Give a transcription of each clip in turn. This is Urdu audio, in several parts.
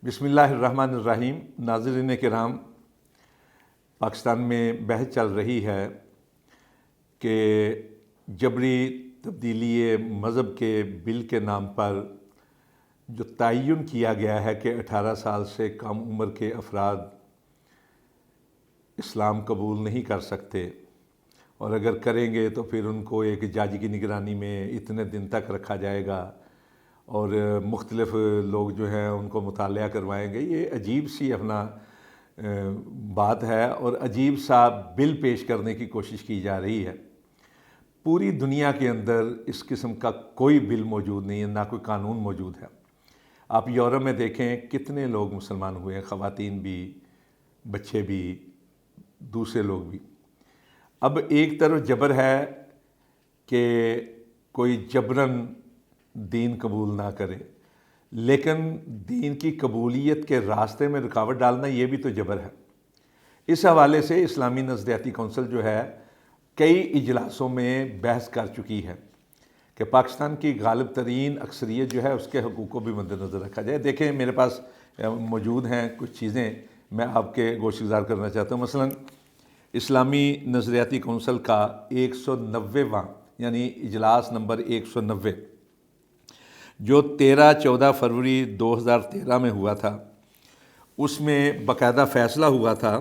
بسم اللہ الرحمن الرحیم۔ ناظرین کرام، پاکستان میں بحث چل رہی ہے کہ جبری تبدیلی مذہب کے بل کے نام پر جو تعین کیا گیا ہے کہ 18 سال سے کم عمر کے افراد اسلام قبول نہیں کر سکتے، اور اگر کریں گے تو پھر ان کو ایک جج کی نگرانی میں اتنے دن تک رکھا جائے گا اور مختلف لوگ جو ہیں ان کو مطالعہ کروائیں گے۔ یہ عجیب سی اپنا بات ہے اور عجیب سا بل پیش کرنے کی کوشش کی جا رہی ہے۔ پوری دنیا کے اندر اس قسم کا کوئی بل موجود نہیں ہے، نہ کوئی قانون موجود ہے۔ آپ یورپ میں دیکھیں کتنے لوگ مسلمان ہوئے ہیں، خواتین بھی، بچے بھی، دوسرے لوگ بھی۔ اب ایک طرف جبر ہے کہ کوئی جبراً دین قبول نہ کرے، لیکن دین کی قبولیت کے راستے میں رکاوٹ ڈالنا یہ بھی تو جبر ہے۔ اس حوالے سے اسلامی نظریاتی کونسل جو ہے کئی اجلاسوں میں بحث کر چکی ہے کہ پاکستان کی غالب ترین اکثریت جو ہے اس کے حقوق کو بھی مد نظر رکھا جائے۔ دیکھیں میرے پاس موجود ہیں کچھ چیزیں، میں آپ کے گوش گزار کرنا چاہتا ہوں۔ مثلا اسلامی نظریاتی کونسل کا 190واں یعنی اجلاس نمبر 190 جو 13-14 فروری 2013 میں ہوا تھا، اس میں باقاعدہ فیصلہ ہوا تھا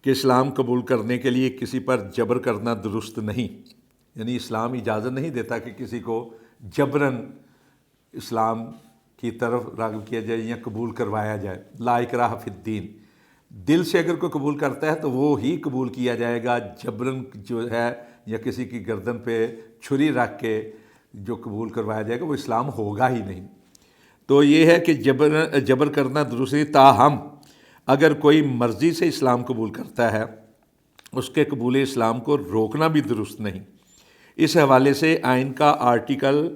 کہ اسلام قبول کرنے کے لیے کسی پر جبر کرنا درست نہیں، یعنی اسلام اجازت نہیں دیتا کہ کسی کو جبراً اسلام کی طرف راغب کیا جائے یا قبول کروایا جائے۔ لا اکراہ فی الدین، دل سے اگر کوئی قبول کرتا ہے تو وہ ہی قبول کیا جائے گا، جبراً جو ہے یا کسی کی گردن پہ چھری رکھ کے جو قبول کروایا جائے گا وہ اسلام ہوگا ہی نہیں۔ تو یہ ہے کہ جبر کرنا درست نہیں، تاہم اگر کوئی مرضی سے اسلام قبول کرتا ہے اس کے قبول اسلام کو روکنا بھی درست نہیں۔ اس حوالے سے آئین کا آرٹیکل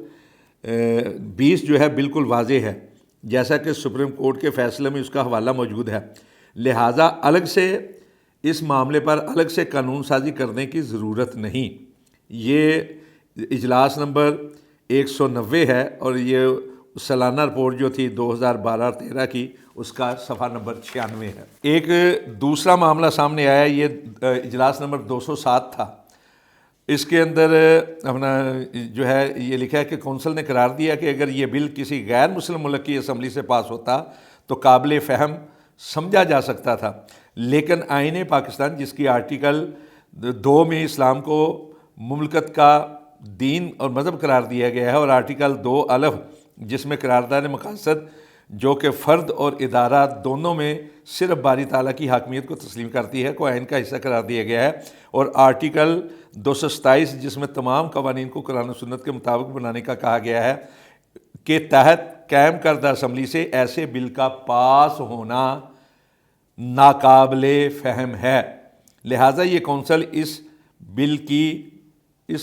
20 جو ہے بالکل واضح ہے، جیسا کہ سپریم کورٹ کے فیصلے میں اس کا حوالہ موجود ہے، لہٰذا الگ سے اس معاملے پر الگ سے قانون سازی کرنے کی ضرورت نہیں۔ یہ اجلاس نمبر 190 ہے اور یہ سالانہ رپورٹ جو تھی 2012-13 کی، اس کا صفحہ نمبر 96 ہے۔ ایک دوسرا معاملہ سامنے آیا، یہ اجلاس نمبر 207 تھا۔ اس کے اندر اپنا جو ہے یہ لکھا ہے کہ کونسل نے قرار دیا کہ اگر یہ بل کسی غیر مسلم ملک کی اسمبلی سے پاس ہوتا تو قابل فہم سمجھا جا سکتا تھا، لیکن آئین پاکستان جس کی آرٹیکل 2 میں اسلام کو مملکت کا دین اور مذہب قرار دیا گیا ہے، اور آرٹیکل 2 الف جس میں قرارداد مقاصد جو کہ فرد اور ادارہ دونوں میں صرف باری تعالیٰ کی حاکمیت کو تسلیم کرتی ہے کو آئین کا حصہ قرار دیا گیا ہے، اور آرٹیکل 227 جس میں تمام قوانین کو قرآن و سنت کے مطابق بنانے کا کہا گیا ہے کے تحت قائم کردہ اسمبلی سے ایسے بل کا پاس ہونا ناقابل فہم ہے۔ لہٰذا یہ کونسل اس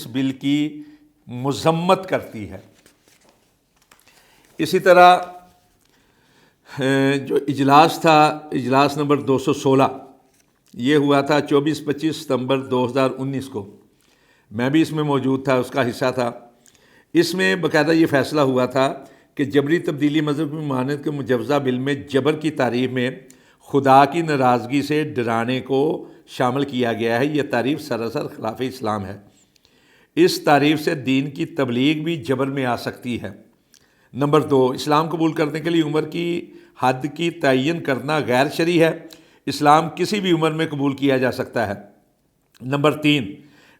بل کی مذمت کرتی ہے۔ اسی طرح جو اجلاس تھا، اجلاس نمبر 216، یہ ہوا تھا 24-25 ستمبر 2019 کو، میں بھی اس میں موجود تھا، اس کا حصہ تھا۔ اس میں باقاعدہ یہ فیصلہ ہوا تھا کہ جبری تبدیلی مذہب کی ممانعت کے مجوزہ بل میں جبر کی تعریف میں خدا کی ناراضگی سے ڈرانے کو شامل کیا گیا ہے۔ یہ تعریف سراسر خلاف اسلام ہے۔ اس تعریف سے دین کی تبلیغ بھی جبر میں آ سکتی ہے۔ نمبر 2، اسلام قبول کرنے کے لیے عمر کی حد کی تعین کرنا غیر شرعی ہے۔ اسلام کسی بھی عمر میں قبول کیا جا سکتا ہے۔ نمبر 3،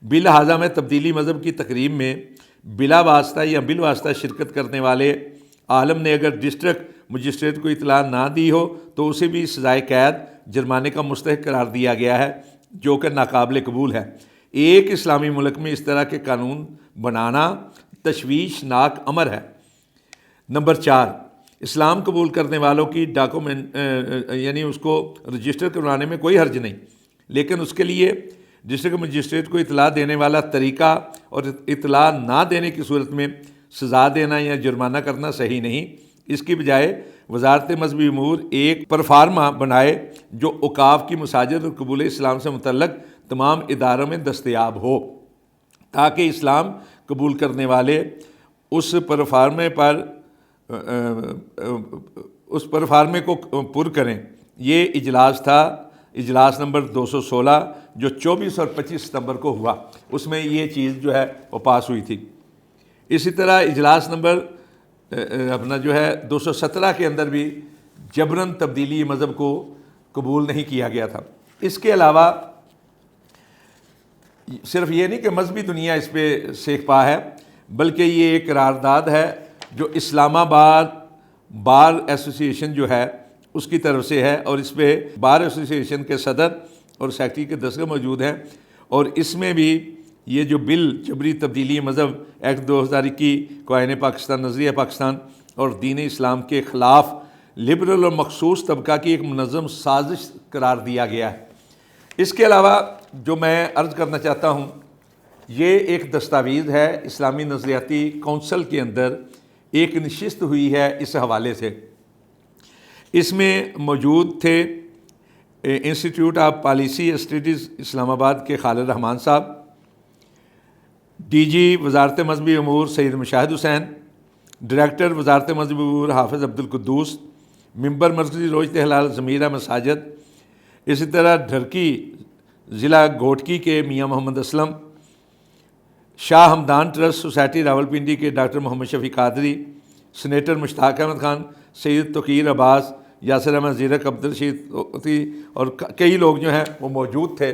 بلحاظہ میں تبدیلی مذہب کی تقریب میں بلا واسطہ یا بالواسطہ شرکت کرنے والے عالم نے اگر ڈسٹرکٹ مجسٹریٹ کو اطلاع نہ دی ہو تو اسے بھی سزائے قید جرمانے کا مستحق قرار دیا گیا ہے، جو کہ ناقابل قبول ہے۔ ایک اسلامی ملک میں اس طرح کے قانون بنانا تشویشناک امر ہے۔ نمبر 4، اسلام قبول کرنے والوں کی ڈاکومنٹ یعنی اس کو رجسٹر کروانے میں کوئی حرج نہیں، لیکن اس کے لیے ڈسٹرکٹ مجسٹریٹ کو اطلاع دینے والا طریقہ اور اطلاع نہ دینے کی صورت میں سزا دینا یا جرمانہ کرنا صحیح نہیں۔ اس کی بجائے وزارت مذہبی امور ایک پرفارما بنائے جو اوقاف کی مساجد اور قبول اسلام سے متعلق تمام اداروں میں دستیاب ہو، تاکہ اسلام قبول کرنے والے اس پرفارمے پر اس پر فارمے کو پر کریں۔ یہ اجلاس تھا، اجلاس نمبر 216 جو 24 اور 25 ستمبر کو ہوا، اس میں یہ چیز جو ہے وہ پاس ہوئی تھی۔ اسی طرح اجلاس نمبر اپنا جو ہے 217 کے اندر بھی جبراً تبدیلی مذہب کو قبول نہیں کیا گیا تھا۔ اس کے علاوہ صرف یہ نہیں کہ مذہبی دنیا اس پہ سیکھ پا ہے، بلکہ یہ ایک قرارداد ہے جو اسلام آباد بار ایسوسی ایشن جو ہے اس کی طرف سے ہے، اور اس پہ بار ایسوسی ایشن کے صدر اور سیکرٹری کے دستخط موجود ہیں، اور اس میں بھی یہ جو بل جبری تبدیلی مذہب ایکٹ 2021 کو آئین پاکستان، نظریہ پاکستان اور دین اسلام کے خلاف لبرل اور مخصوص طبقہ کی ایک منظم سازش قرار دیا گیا ہے۔ اس کے علاوہ جو میں عرض کرنا چاہتا ہوں، یہ ایک دستاویز ہے اسلامی نظریاتی کونسل کے اندر ایک نشست ہوئی ہے اس حوالے سے۔ اس میں موجود تھے انسٹیٹیوٹ آف پالیسی اسٹڈیز اسلام آباد کے خالد رحمان صاحب، ڈی جی وزارت مذہبی امور سید مشاہد حسین، ڈائریکٹر وزارت مذہبی امور حافظ عبدالقدوس، ممبر مرکزی روشت ہلال ضمیر احمد ساجد، اسی طرح ڈھرکی ضلع گھوٹکی کے میاں محمد اسلم، شاہ ہمدان ٹرسٹ سوسائٹی راولپنڈی کے ڈاکٹر محمد شفیع قادری، سینیٹر مشتاق احمد خان، سید توقیر عباس، یاسر احمد زیرک، عبدالرشید اور کئی لوگ جو ہیں وہ موجود تھے،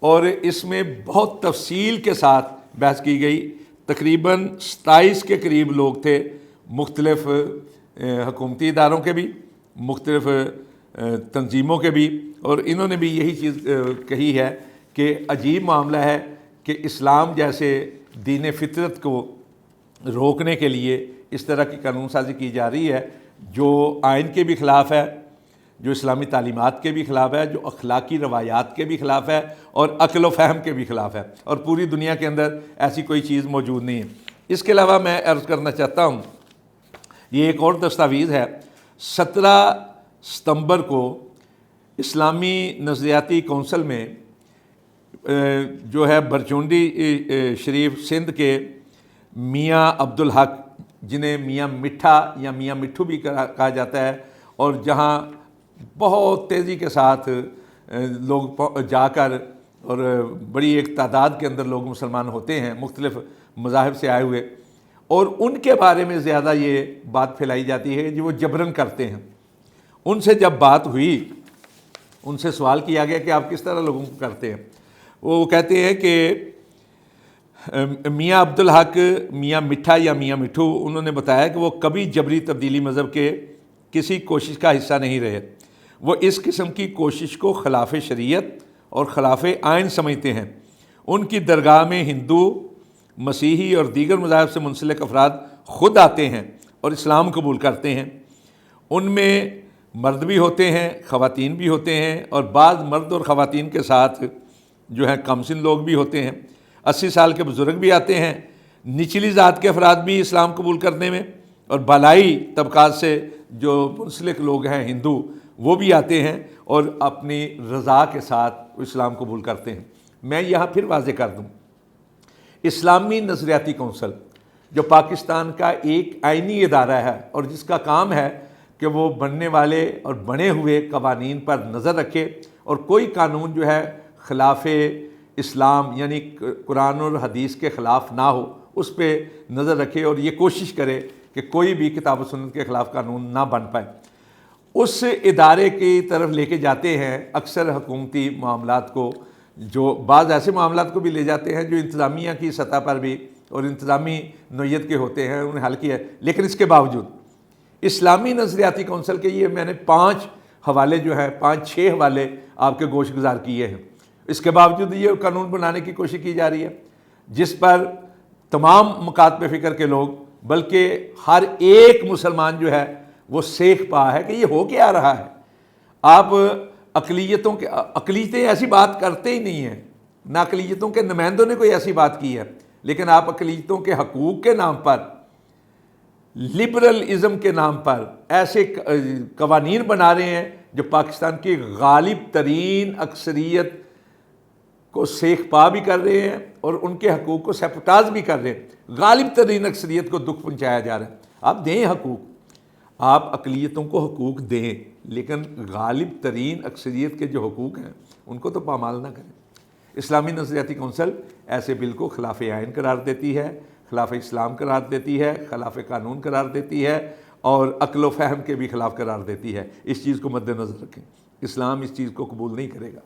اور اس میں بہت تفصیل کے ساتھ بحث کی گئی۔ تقریباً 27 کے قریب لوگ تھے، مختلف حکومتی اداروں کے بھی، مختلف تنظیموں کے بھی، اور انہوں نے بھی یہی چیز کہی ہے کہ عجیب معاملہ ہے کہ اسلام جیسے دین فطرت کو روکنے کے لیے اس طرح کی قانون سازی کی جا رہی ہے جو آئین کے بھی خلاف ہے، جو اسلامی تعلیمات کے بھی خلاف ہے، جو اخلاقی روایات کے بھی خلاف ہے، اور عقل و فہم کے بھی خلاف ہے، اور پوری دنیا کے اندر ایسی کوئی چیز موجود نہیں ہے۔ اس کے علاوہ میں عرض کرنا چاہتا ہوں، یہ ایک اور دستاویز ہے۔ 17 ستمبر کو اسلامی نظریاتی کونسل میں جو ہے برچونڈی شریف سندھ کے میاں عبدالحق، جنہیں میاں مٹھا یا میاں مٹھو بھی کہا جاتا ہے، اور جہاں بہت تیزی کے ساتھ لوگ جا کر، اور بڑی ایک تعداد کے اندر لوگ مسلمان ہوتے ہیں مختلف مذاہب سے آئے ہوئے، اور ان کے بارے میں زیادہ یہ بات پھیلائی جاتی ہے جو وہ جبراً کرتے ہیں۔ ان سے جب بات ہوئی، ان سے سوال کیا گیا کہ آپ کس طرح لوگوں کو کرتے ہیں، وہ کہتے ہیں کہ میاں عبدالحق، میاں مٹھا یا میاں مٹھو، انہوں نے بتایا کہ وہ کبھی جبری تبدیلی مذہب کے کسی کوشش کا حصہ نہیں رہے۔ وہ اس قسم کی کوشش کو خلاف شریعت اور خلاف آئین سمجھتے ہیں۔ ان کی درگاہ میں ہندو، مسیحی اور دیگر مذاہب سے منسلک افراد خود آتے ہیں اور اسلام قبول کرتے ہیں۔ ان میں مرد بھی ہوتے ہیں، خواتین بھی ہوتے ہیں، اور بعض مرد اور خواتین کے ساتھ جو ہیں کم سن لوگ بھی ہوتے ہیں۔ 80 سال کے بزرگ بھی آتے ہیں، نچلی ذات کے افراد بھی اسلام قبول کرنے میں، اور بالائی طبقات سے جو منسلک لوگ ہیں ہندو، وہ بھی آتے ہیں اور اپنی رضا کے ساتھ اسلام قبول کرتے ہیں۔ میں یہاں پھر واضح کر دوں، اسلامی نظریاتی کونسل جو پاکستان کا ایک آئینی ادارہ ہے، اور جس کا کام ہے کہ وہ بننے والے اور بنے ہوئے قوانین پر نظر رکھے، اور کوئی قانون جو ہے خلاف اسلام یعنی قرآن اور حدیث کے خلاف نہ ہو، اس پہ نظر رکھے، اور یہ کوشش کرے کہ کوئی بھی کتاب و سنت کے خلاف قانون نہ بن پائے۔ اس ادارے کی طرف لے کے جاتے ہیں اکثر حکومتی معاملات کو، جو بعض ایسے معاملات کو بھی لے جاتے ہیں جو انتظامیہ کی سطح پر بھی اور انتظامی نوعیت کے ہوتے ہیں، انہیں حل کیا ہے۔ لیکن اس کے باوجود اسلامی نظریاتی کونسل کے یہ میں نے 5 حوالے جو ہیں، 5-6 حوالے آپ کے گوش گزار کیے ہیں، اس کے باوجود یہ قانون بنانے کی کوشش کی جا رہی ہے جس پر تمام مکاتب فکر کے لوگ، بلکہ ہر ایک مسلمان جو ہے وہ سیکھ پا ہے کہ یہ ہو کیا رہا ہے۔ آپ اقلیتیں ایسی بات کرتے ہی نہیں ہیں، نہ اقلیتوں کے نمائندوں نے کوئی ایسی بات کی ہے، لیکن آپ اقلیتوں کے حقوق کے نام پر، لبرلزم کے نام پر ایسے قوانین بنا رہے ہیں جو پاکستان کی غالب ترین اکثریت کو سیکھ پا بھی کر رہے ہیں اور ان کے حقوق کو سیپوٹاج بھی کر رہے ہیں۔ غالب ترین اکثریت کو دکھ پہنچایا جا رہا ہے۔ آپ دیں حقوق، آپ اقلیتوں کو حقوق دیں لیکن غالب ترین اکثریت کے جو حقوق ہیں ان کو تو پامال نہ کریں۔ اسلامی نظریاتی کونسل ایسے بل کو خلاف آئین قرار دیتی ہے، خلاف اسلام قرار دیتی ہے، خلاف قانون قرار دیتی ہے اور عقل و فہم کے بھی خلاف قرار دیتی ہے۔ اس چیز کو مد نظر رکھیں، اسلام اس چیز کو قبول نہیں کرے گا۔